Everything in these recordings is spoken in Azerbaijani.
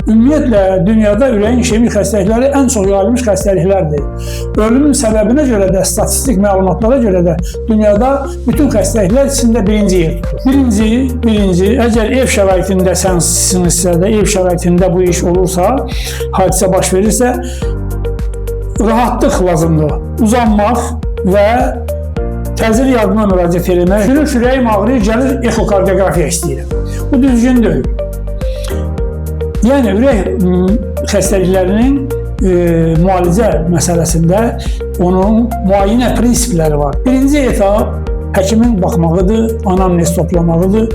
Ümumiyyətlə, dünyada ürəyin işemik xəstəlikləri ən çox yayılmış xəstəliklərdir. Ölümün səbəbinə görə də, statistik məlumatlara görə də dünyada bütün xəstəliklər içində birinci yer tutur. Birinci, əgər ev şəraitində sənsinizsə də, ev şəraitində bu iş olursa, hadisə baş verirsə, rahatlıq lazımdır. Uzanmaq və təcili yardıma müraciət etmək. Ürəyim ağrıyır, gəlir ekokardiografiya istəyirəm. Bu düzgün deyil. Yəni, ürək xəstəliklərinin müalicə məsələsində onun müayinə prinsipləri var. Birinci etap həkimin baxmağıdır, anamnez toplamağıdır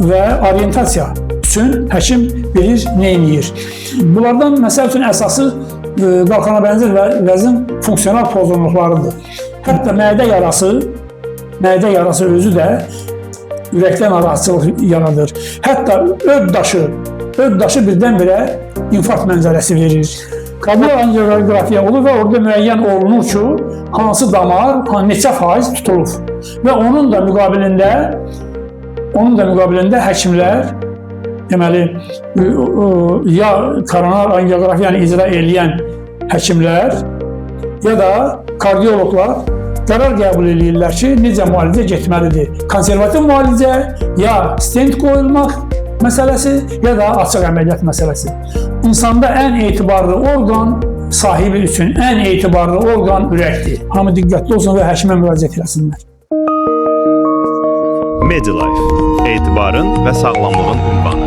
və orientasiya üçün həkim bilir, nə edir. Bunlardan məsəl üçün əsası qalxana bənzər vəzin funksional pozğunluqlarıdır. Hətta mədə yarası özü də ürəkdən narahatçılıq yaradır. Hətta öd daşı birdən-birə infarkt mənzərəsi verir. Kardioid angiografiya olur və orada müəyyən olunur ki, hansı damar, neçə faiz tutulur. Və onun da müqabilində həkimlər, deməli, ya koronar angiografiyanı icra edən həkimlər, ya da kardioloqlar qərar qəbul edirlər ki, necə müalicə getməlidir. Konservativ müalicə, ya stent qoyulmaq məsələsi, ya da açıq əməliyyat məsələsi. İnsanda ən etibarlı orqan sahibi üçün ən etibarlı orqan ürəkdir. Hamı diqqətli olsun və həkimə müraciət etsinlər. Medilife, etibarın və sağlamlığın ünvanı.